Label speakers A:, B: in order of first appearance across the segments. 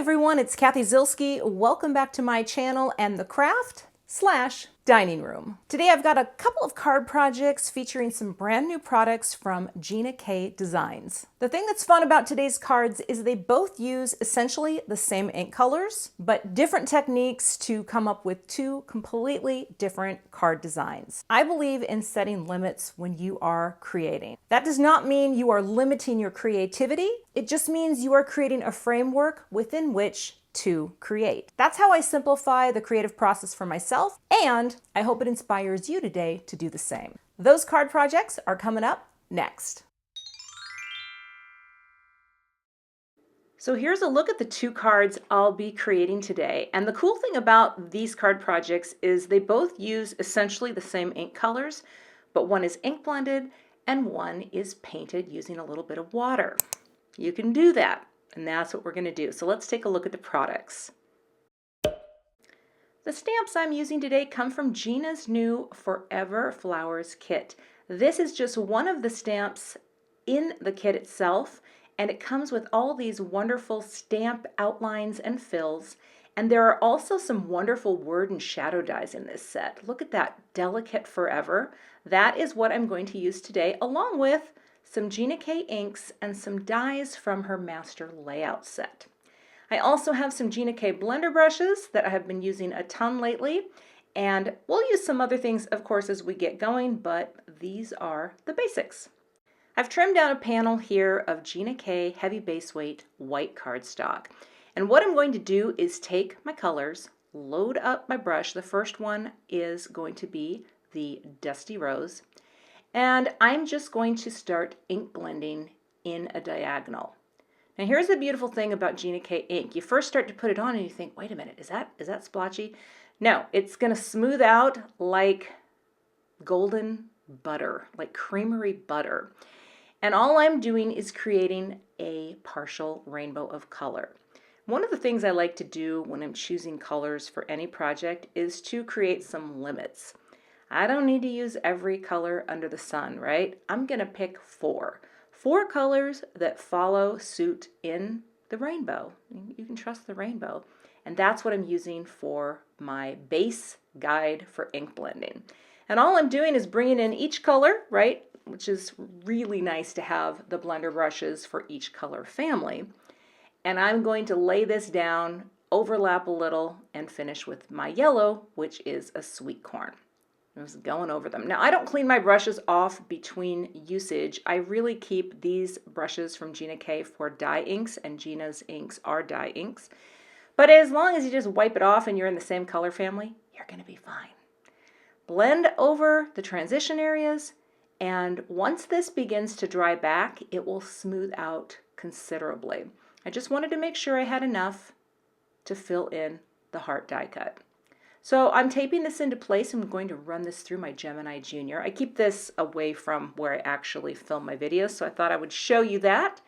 A: everyone, it's Cathy Zielske. Welcome back to my channel and the craft/dining room. Today I've got a couple of card projects featuring some brand new products from Gina K Designs. The thing that's fun about today's cards is they both use essentially the same ink colors, but different techniques to come up with two completely different card designs. I believe in setting limits when you are creating. That does not mean you are limiting your creativity. It just means you are creating a framework within which to create. That's how I simplify the creative process for myself, and I hope it inspires you today to do the same. Those card projects are coming up next. So here's a look at the two cards I'll be creating today. And the cool thing about these card projects is they both use essentially the same ink colors, but one is ink blended and one is painted using a little bit of water. You can do that. And that's what we're going to do. So let's take a look at the products. The stamps I'm using today come from Gina's new Forever Flowers kit. This is just one of the stamps in the kit itself, and it comes with all these wonderful stamp outlines and fills. And there are also some wonderful word and shadow dies in this set. Look at that delicate Forever. That is what I'm going to use today, along with some Gina K inks and some dies from her master layout set. I also have some Gina K blender brushes that I have been using a ton lately, and we'll use some other things of course as we get going, but these are the basics. I've trimmed down a panel here of Gina K heavy base weight white cardstock, and what I'm going to do is take my colors, load up my brush. The first one is going to be the Dusty Rose, and I'm just going to start ink blending in a diagonal. Now here's the beautiful thing about Gina K ink. You first start to put it on and you think, wait a minute, is that splotchy? No, it's going to smooth out like golden butter, like creamery butter. And all I'm doing is creating a partial rainbow of color. One of the things I like to do when I'm choosing colors for any project is to create some limits. I don't need to use every color under the sun, right? I'm gonna pick four colors that follow suit in the rainbow. You can trust the rainbow. And that's what I'm using for my base guide for ink blending. And all I'm doing is bringing in each color, right? Which is really nice to have the blender brushes for each color family. And I'm going to lay this down, overlap a little, and finish with my yellow, which is a sweet corn. I was going over them. Now, I don't clean my brushes off between usage. I really keep these brushes from Gina K for dye inks, and Gina's inks are dye inks. But as long as you just wipe it off and you're in the same color family, you're going to be fine. Blend over the transition areas, and once this begins to dry back, it will smooth out considerably. I just wanted to make sure I had enough to fill in the heart die cut. So I'm taping this into place. I'm going to run this through my Gemini Junior. I keep this away from where I actually film my videos, so I thought I would show you that.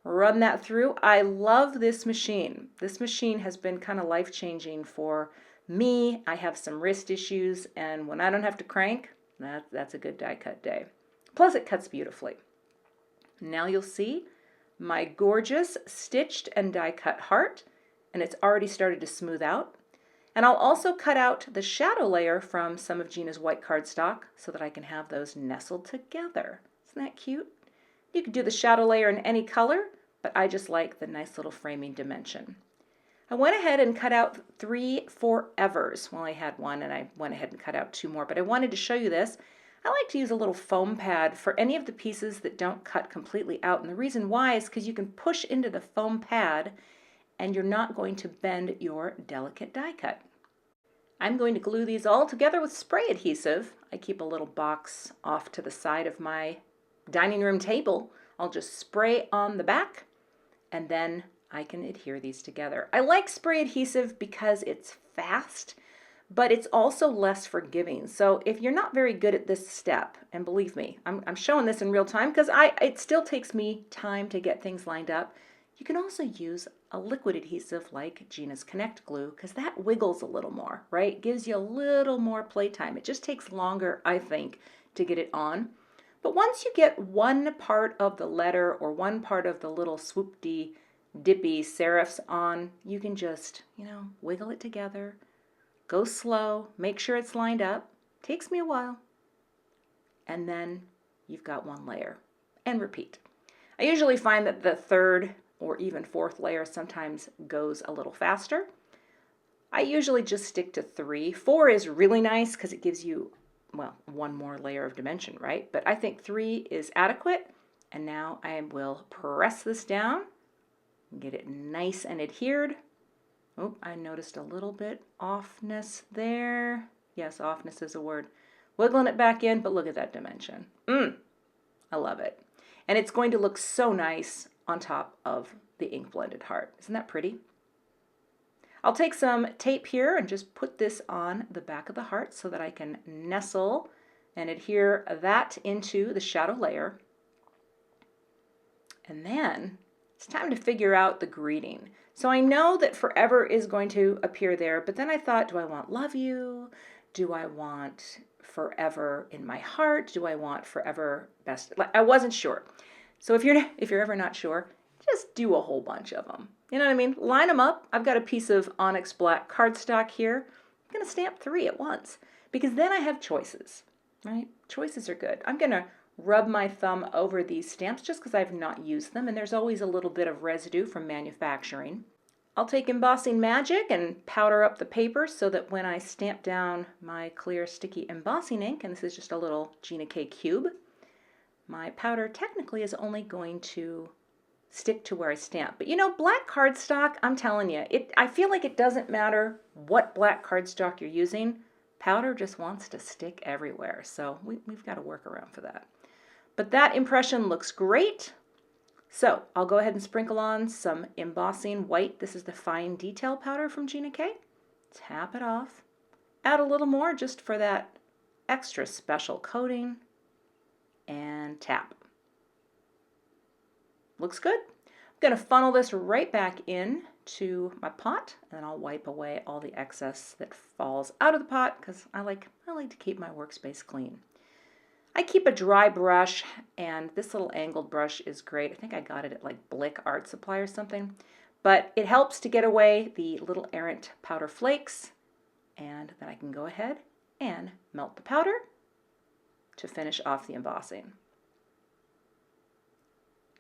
A: Run that through. I love this machine. This machine has been kind of life-changing for me. I have some wrist issues, and when I don't have to crank, that's a good die cut day. Plus it cuts beautifully. Now you'll see my gorgeous stitched and die cut heart, and it's already started to smooth out. And I'll also cut out the shadow layer from some of Gina's white cardstock so that I can have those nestled together. Isn't that cute? You could do the shadow layer in any color, but I just like the nice little framing dimension. I went ahead and cut out 3 Forevers. Well, I had one and I went ahead and cut out 2 more, but I wanted to show you this. I like to use a little foam pad for any of the pieces that don't cut completely out. And the reason why is because you can push into the foam pad and you're not going to bend your delicate die cut. I'm going to glue these all together with spray adhesive. I keep a little box off to the side of my dining room table. I'll just spray on the back and then I can adhere these together. I like spray adhesive because it's fast, but it's also less forgiving. So if you're not very good at this step, and believe me, I'm showing this in real time because it still takes me time to get things lined up. You can also use a liquid adhesive like Gina's Connect Glue because that wiggles a little more, right? Gives you a little more playtime. It just takes longer, I think, to get it on. But once you get one part of the letter or one part of the little swoop-dee dippy serifs on, you can just, wiggle it together, go slow, make sure it's lined up. Takes me a while. And then you've got one layer, and repeat. I usually find that the third or even fourth layer sometimes goes a little faster. I usually just stick to 3. 4 is really nice because it gives you, well, one more layer of dimension, right? But I think 3 is adequate. And now I will press this down and get it nice and adhered. Oh, I noticed a little bit offness there. Yes, offness is a word. Wiggling it back in, but look at that dimension. I love it. And it's going to look so nice on top of the ink blended heart. Isn't that pretty? I'll take some tape here and just put this on the back of the heart so that I can nestle and adhere that into the shadow layer. And then it's time to figure out the greeting. So I know that forever is going to appear there, but then I thought, do I want love you? Do I want forever in my heart? Do I want forever best? I wasn't sure. So if you're ever not sure, just do a whole bunch of them. You know what I mean? Line them up. I've got a piece of Onyx black cardstock here. I'm going to stamp 3 at once because then I have choices, right? Choices are good. I'm going to rub my thumb over these stamps just because I've not used them, and there's always a little bit of residue from manufacturing. I'll take Embossing Magic and powder up the paper so that when I stamp down my clear sticky embossing ink, and this is just a little Gina K cube, my powder technically is only going to stick to where I stamp. But black cardstock, I'm telling you, I feel like it doesn't matter what black cardstock you're using. Powder just wants to stick everywhere. So we've got to work around for that. But that impression looks great. So I'll go ahead and sprinkle on some embossing white. This is the fine detail powder from Gina K. Tap it off. Add a little more just for that extra special coating. And tap. Looks good. I'm going to funnel this right back in to my pot, and then I'll wipe away all the excess that falls out of the pot because I like to keep my workspace clean. I keep a dry brush, and this little angled brush is great. I think I got it at like Blick Art Supply or something, but it helps to get away the little errant powder flakes, and then I can go ahead and melt the powder to finish off the embossing.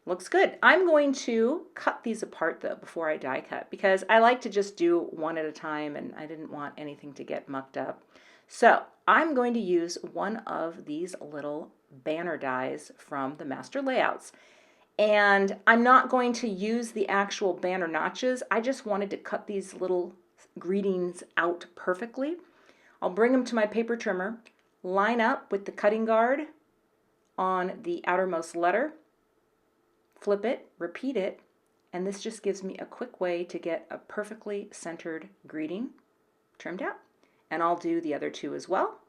A: Looks good. I'm going to cut these apart though before I die cut because I like to just do one at a time and I didn't want anything to get mucked up. So I'm going to use one of these little banner dies from the Master Layouts. And I'm not going to use the actual banner notches. I just wanted to cut these little greetings out perfectly. I'll bring them to my paper trimmer, line up with the cutting guard on the outermost letter, flip it, repeat it, and this just gives me a quick way to get a perfectly centered greeting trimmed out. And I'll do the other 2 as well,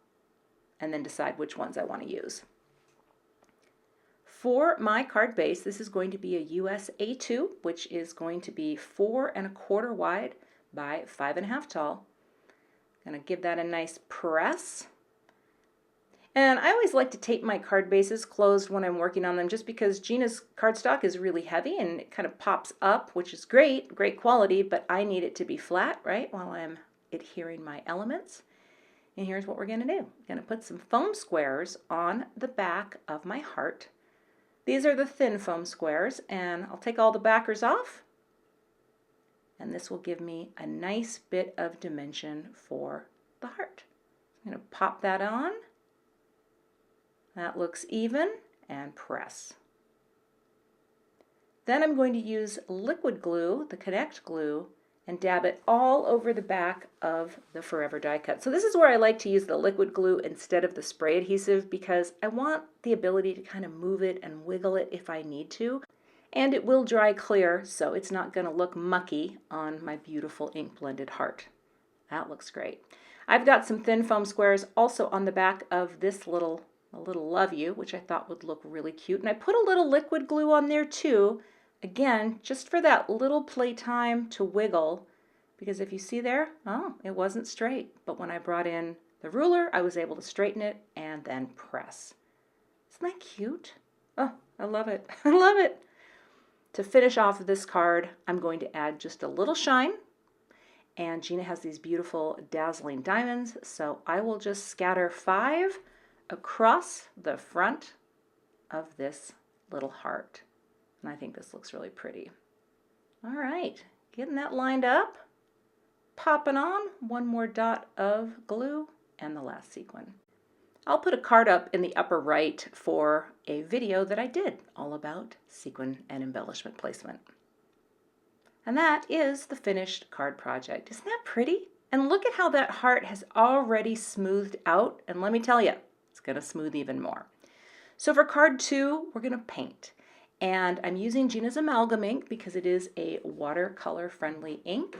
A: and then decide which ones I want to use. For my card base, this is going to be a US A2, which is going to be 4 1/4 wide by 5 1/2 tall. I'm going to give that a nice press. And I always like to tape my card bases closed when I'm working on them just because Gina's cardstock is really heavy and it kind of pops up, which is great quality, but I need it to be flat, right, while I'm adhering my elements. And here's what we're going to do. I'm going to put some foam squares on the back of my heart. These are the thin foam squares, and I'll take all the backers off, and this will give me a nice bit of dimension for the heart. I'm going to pop that on. That looks even, and press. Then I'm going to use liquid glue, the Connect glue, and dab it all over the back of the Forever die cut. So this is where I like to use the liquid glue instead of the spray adhesive because I want the ability to kind of move it and wiggle it if I need to. And it will dry clear, so it's not going to look mucky on my beautiful ink blended heart. That looks great. I've got some thin foam squares also on the back of this little love you, which I thought would look really cute. And I put a little liquid glue on there too, again, just for that little playtime to wiggle, because if you see there, oh, it wasn't straight. But when I brought in the ruler, I was able to straighten it and then press. Isn't that cute? Oh, I love it. I love it. to finish off this card, I'm going to add just a little shine. And Gina has these beautiful dazzling diamonds, so I will just scatter 5 across the front of this little heart. And I think this looks really pretty. All right, getting that lined up, popping on one more dot of glue and the last sequin. I'll put a card up in the upper right for a video that I did all about sequin and embellishment placement. And that is the finished card project. Isn't that pretty? And look at how that heart has already smoothed out. And let me tell you, it's going to smooth even more. So for card 2, we're going to paint. And I'm using Gina's Amalgam ink because it is a watercolor friendly ink.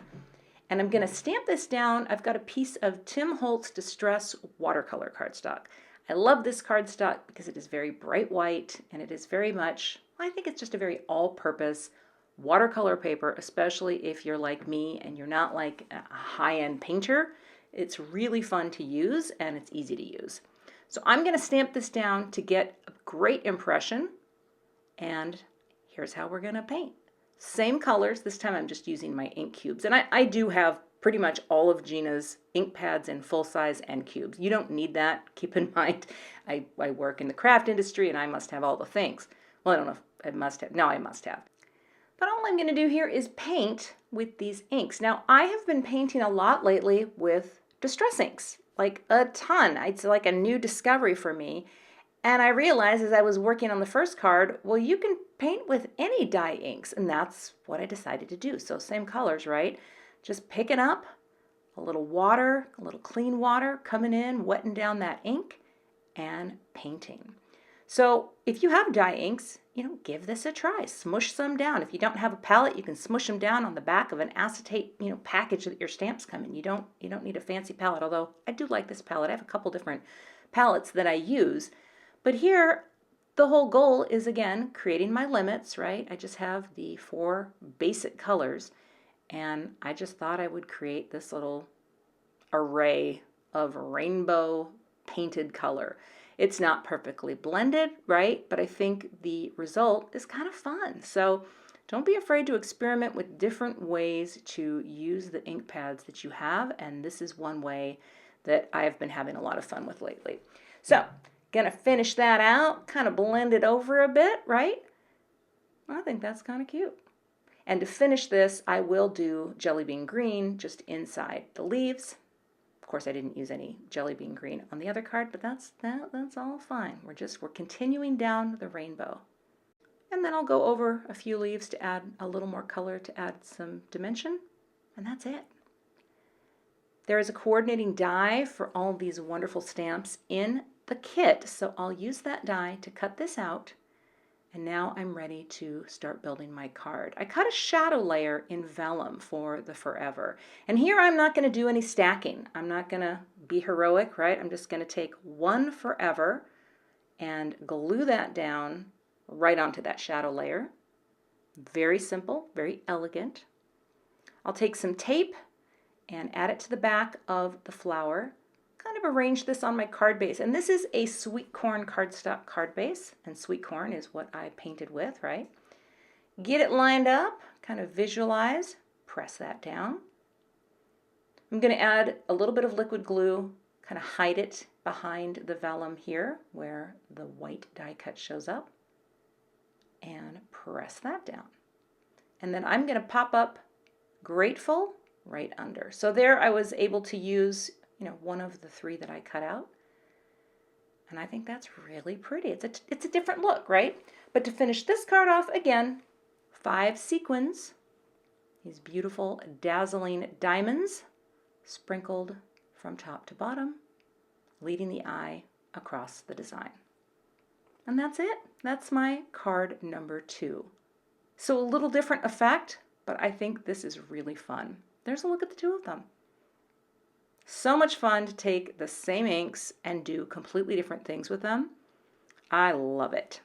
A: And I'm going to stamp this down. I've got a piece of Tim Holtz Distress watercolor cardstock. I love this cardstock because it is very bright white and it is very much, I think it's just a very all-purpose watercolor paper, especially if you're like me and you're not like a high-end painter. It's really fun to use and it's easy to use. So I'm going to stamp this down to get a great impression, and here's how we're going to paint. Same colors. This time I'm just using my ink cubes, and I do have pretty much all of Gina's ink pads in full size and cubes. You don't need that. Keep in mind, I work in the craft industry and I must have all the things. Well, I don't know if I must have. No, I must have. But all I'm going to do here is paint with these inks. Now, I have been painting a lot lately with distress inks, like a ton. It's like a new discovery for me. And I realized as I was working on the first card, well, you can paint with any dye inks, and that's what I decided to do. So same colors, right? Just picking up a little water, a little clean water, coming in, wetting down that ink, and painting. So if you have dye inks, give this a try. Smush some down. If you don't have a palette, you can smush them down on the back of an acetate, package that your stamps come in. You don't need a fancy palette, although I do like this palette. I have a couple different palettes that I use. But here, the whole goal is, again, creating my limits, right? I just have the 4 basic colors, and I just thought I would create this little array of rainbow painted color. It's not perfectly blended, right? But I think the result is kind of fun. So don't be afraid to experiment with different ways to use the ink pads that you have. And this is one way that I've been having a lot of fun with lately. So gonna finish that out, kind of blend it over a bit, right? I think that's kind of cute. And to finish this, I will do jelly bean green just inside the leaves. Of course, I didn't use any jelly bean green on the other card, but that's all fine. We're continuing down the rainbow. And then I'll go over a few leaves to add a little more color, to add some dimension, and that's it. There is a coordinating die for all these wonderful stamps in the kit, so I'll use that die to cut this out. And now I'm ready to start building my card. I cut a shadow layer in Vellum for the Forever. And here I'm not going to do any stacking. I'm not going to be heroic, right? I'm just going to take one Forever and glue that down right onto that shadow layer. Very simple, very elegant. I'll take some tape and add it to the back of the flower. Kind of arrange this on my card base, and this is a sweet corn cardstock card base, and sweet corn is what I painted with, right? Get it lined up, kind of visualize, press that down. I'm going to add a little bit of liquid glue, kind of hide it behind the vellum here where the white die cut shows up, and press that down. And then I'm going to pop up Grateful right under. So there I was able to use one of the 3 that I cut out. And I think that's really pretty. It's a different look, right? But to finish this card off, again, 5 sequins, these beautiful dazzling diamonds sprinkled from top to bottom, leading the eye across the design. And that's it. That's my card number 2. So a little different effect, but I think this is really fun. There's a look at the 2 of them. So much fun to take the same inks and do completely different things with them. I love it.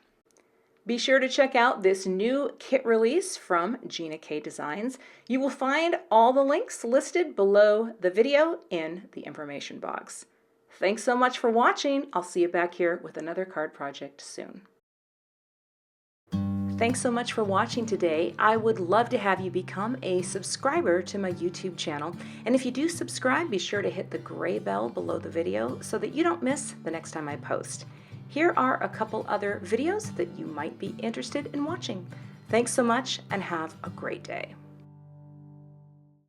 A: Be sure to check out this new kit release from Gina K Designs. You will find all the links listed below the video in the information box. Thanks so much for watching. I'll see you back here with another card project soon. Thanks so much for watching today. I would love to have you become a subscriber to my YouTube channel. And if you do subscribe, be sure to hit the gray bell below the video so that you don't miss the next time I post. Here are a couple other videos that you might be interested in watching. Thanks so much and have a great day.